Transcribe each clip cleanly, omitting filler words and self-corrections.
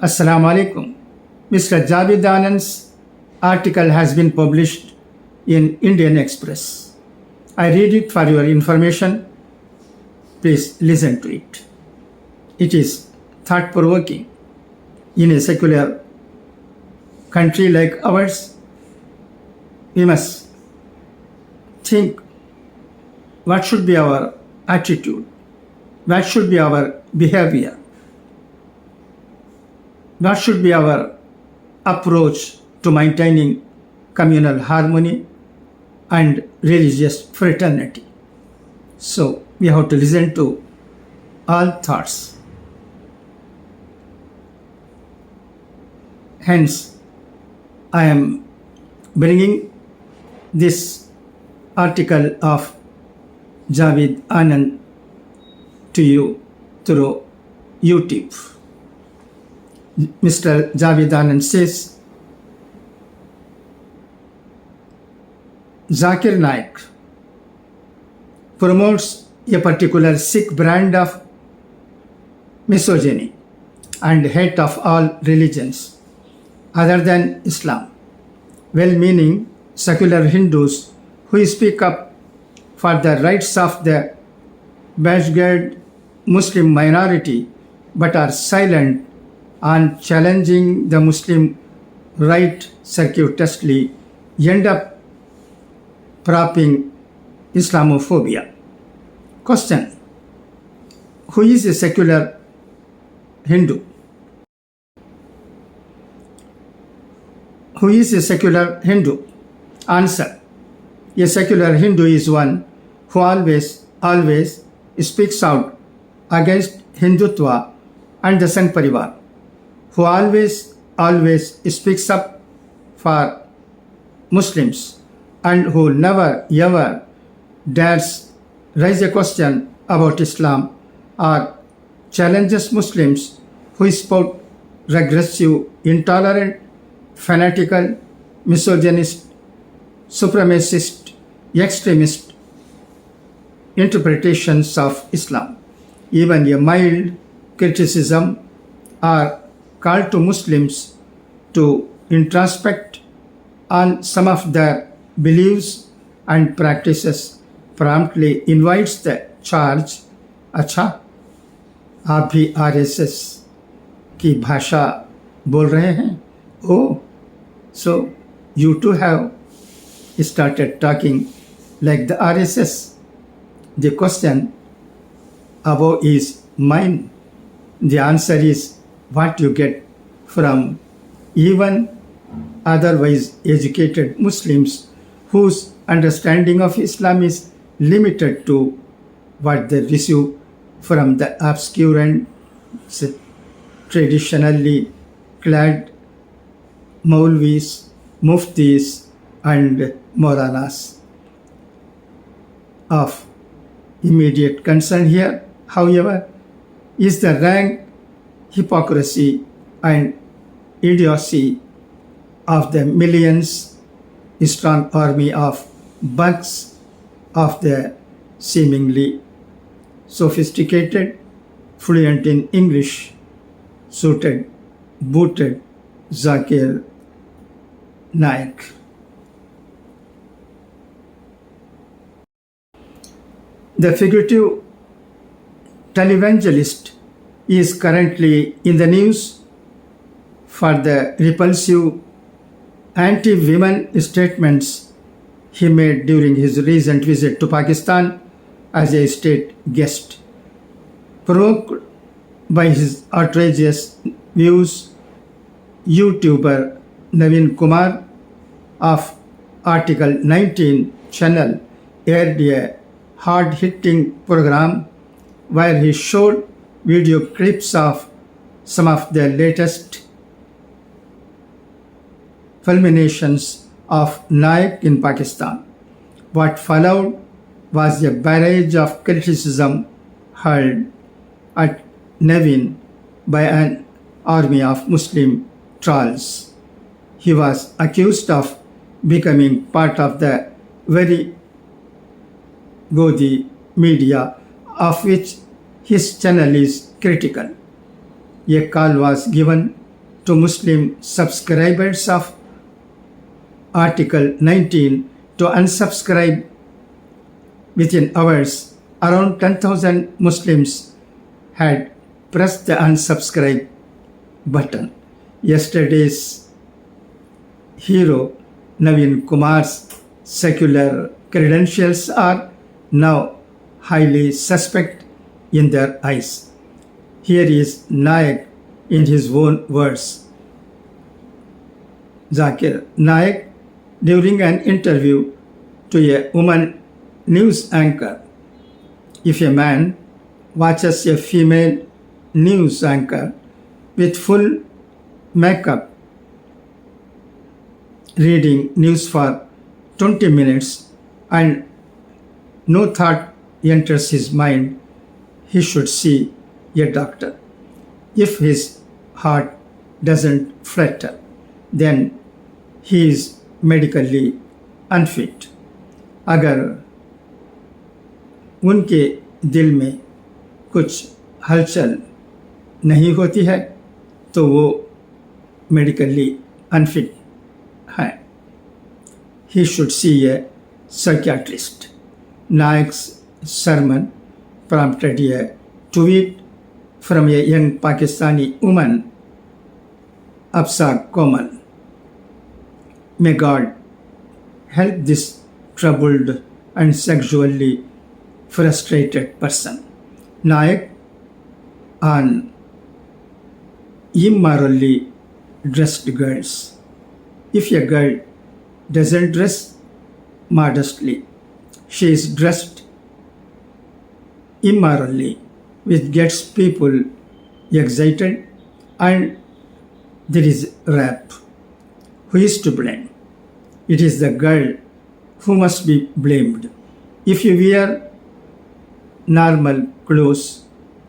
Assalamu alaikum. Mr. Javed Anand's article has been published in Indian Express. I read it for your information. Please listen to it. It is thought-provoking. In a secular country like ours, we must think what should be our attitude, what should be our behavior, what should be our approach to maintaining communal harmony and religious fraternity. So we have to listen to all thoughts. Hence, I am bringing this article of Javed Anand to you through YouTube. Mr. Javed Anand says, Zakir Naik promotes a particular Sikh brand of misogyny and hate of all religions other than Islam. Well-meaning secular Hindus who speak up for the rights of the beleaguered Muslim minority but are silent on challenging the Muslim right circuitously end up propping Islamophobia. Question: who is a secular Hindu? Who is a secular Hindu? Answer: a secular Hindu is one who always speaks out against Hindutva and the Sangh Parivar, who always speaks up for Muslims and who never ever dares raise a question about Islam or challenges Muslims who spout regressive, intolerant, fanatical, misogynist, supremacist, extremist interpretations of Islam. Even a mild criticism or call to Muslims to introspect on some of their beliefs and practices promptly invites the charge, अच्छा आप भी RSS की भाषा बोल रहे हैं? Oh, so you too have started talking like the RSS. The question above is mine. The answer is what you get from even otherwise educated Muslims whose understanding of Islam is limited to what they receive from the obscure and traditionally clad Maulvis, Muftis and Maulanas. Of immediate concern here, however, is the rank hypocrisy and idiocy of the millions strong army of bugs of the seemingly sophisticated, fluent in English, suited, booted Zakir Naik. The figurative televangelist is currently in the news for the repulsive anti-women statements he made during his recent visit to Pakistan as a state guest. Provoked by his outrageous views, YouTuber Naveen Kumar of Article 19 channel aired a hard-hitting program where he showed video clips of some of the latest fulminations of Naik in Pakistan. What followed was a barrage of criticism hurled at Naveen by an army of Muslim trolls. He was accused of becoming part of the very Godi media of which his channel is critical. A call was given to Muslim subscribers of Article 19 to unsubscribe within hours. Around 10,000 Muslims had pressed the unsubscribe button. Yesterday's hero Naveen Kumar's secular credentials are now highly suspect in their eyes. Here is Naik in his own words. Zakir Naik, during an interview to a woman news anchor, if a man watches a female news anchor with full makeup reading news for 20 minutes and no thought enters his mind, he should see a doctor. If his heart doesn't flutter, then he is medically unfit. अगर उनके दिल में कुछ हलचल नहीं होती है तो वो मेडिकली अनफिट है. He should see a psychiatrist. Naik's sermon prompted a tweet from a young Pakistani woman, Absa Komal. May God help this troubled and sexually frustrated person. Naik on immorally dressed girls. If a girl doesn't dress modestly, she is dressed immorally, which gets people excited, and there is rape. Who is to blame? It is the girl who must be blamed. If you wear normal clothes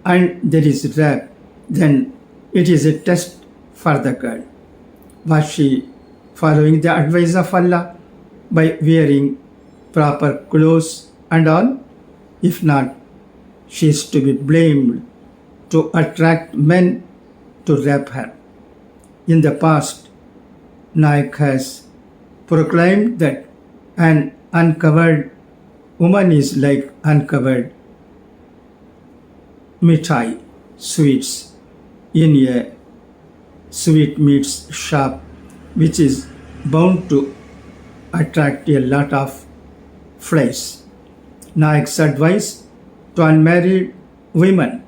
and there is rape, then it is a test for the girl. Was she following the advice of Allah by wearing proper clothes and all? If not, she is to be blamed to attract men to rape her. In the past, Naik has proclaimed that an uncovered woman is like uncovered mithai sweets in a sweetmeats shop, which is bound to attract a lot of flies. Naik's advice to unmarried women: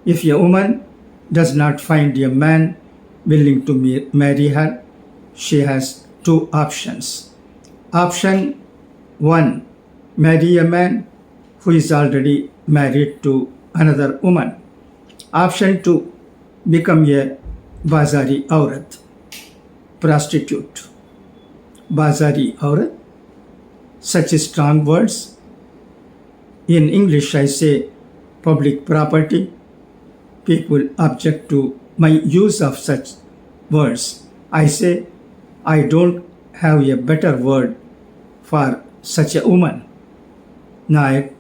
if a woman does not find a man willing to marry her, she has two options. Option 1, marry a man who is already married to another woman. Option 2, become a bazari aurat, prostitute. Bazari aurat, such strong words. In English I say public property. People object to my use of such words. I say I don't have a better word for such a woman. Naik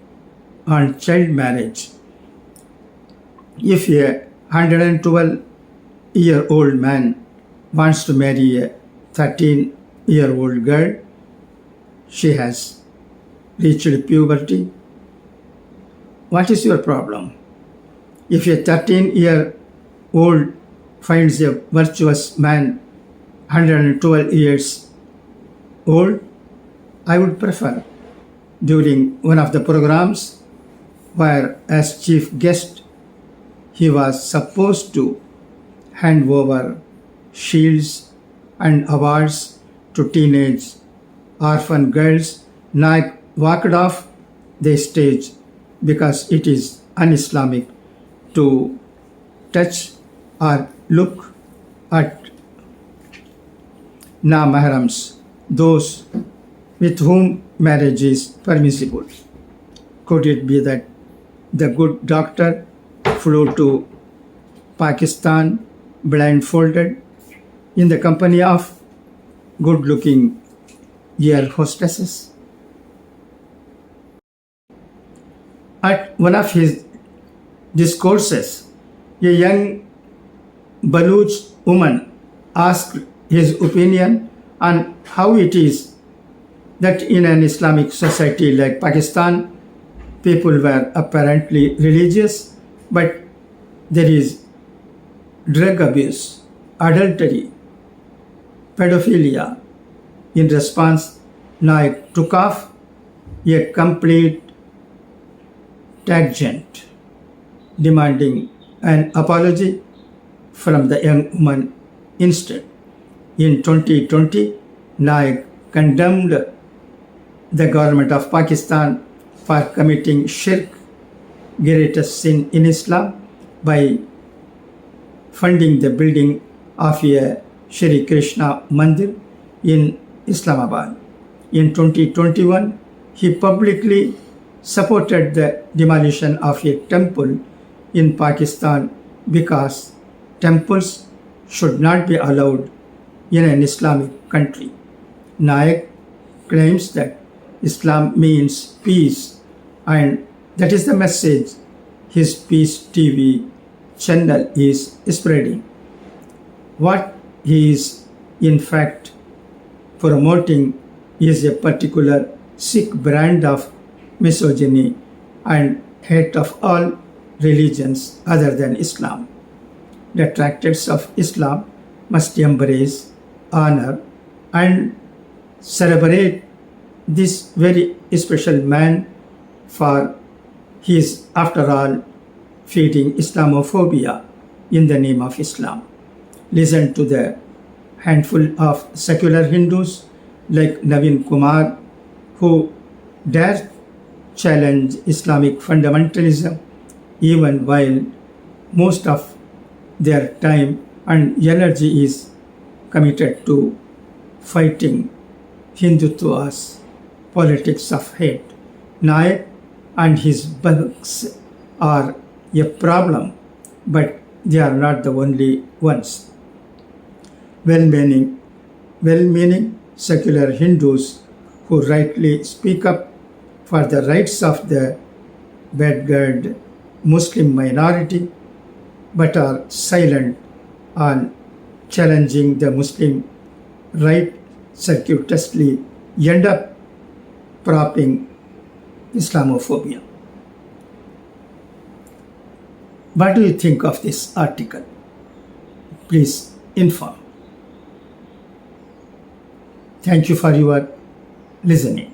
on child marriage. If a 112-year-old man wants to marry a 13-year-old girl, she has reached puberty. What is your problem? If a 13-year-old finds a virtuous man 112 years old, I would prefer. During one of the programs where as chief guest he was supposed to hand over shields and awards to teenage orphan girls, Naik walked off the stage because it is un-Islamic to touch or look at na-mahrams, those with whom marriage is permissible. Could it be that the good doctor flew to Pakistan blindfolded in the company of good-looking air hostesses? At one of his discourses, a young Baluch woman asked his opinion on how it is that in an Islamic society like Pakistan, people were apparently religious, but there is drug abuse, adultery, pedophilia. In response, Naik took off a complete tangent, demanding an apology from the young woman instead. In 2020, Naik condemned the government of Pakistan for committing shirk, greatest sin in Islam, by funding the building of a Shri Krishna Mandir in Islamabad. In 2021, he publicly supported the demolition of a temple in Pakistan because temples should not be allowed in an Islamic country. Naik claims that Islam means peace, and that is the message his Peace TV channel is spreading. What he is in fact promoting is a particular Sikh brand of misogyny and hate of all religions other than Islam. The tractates of Islam must embrace, honor, and celebrate this very special man, for he is, after all, feeding Islamophobia in the name of Islam. Listen to the handful of secular Hindus like Naveen Kumar who dare challenge Islamic fundamentalism even while most of their time and energy is committed to fighting Hindutva's politics of hate. Naik and his bugs are a problem, but they are not the only ones. Well-meaning secular Hindus who rightly speak up for the rights of the bad-guard Muslim minority but are silent on challenging the Muslim right circuitously end up propping Islamophobia. What do you think of this article? Please inform. Thank you for your listening.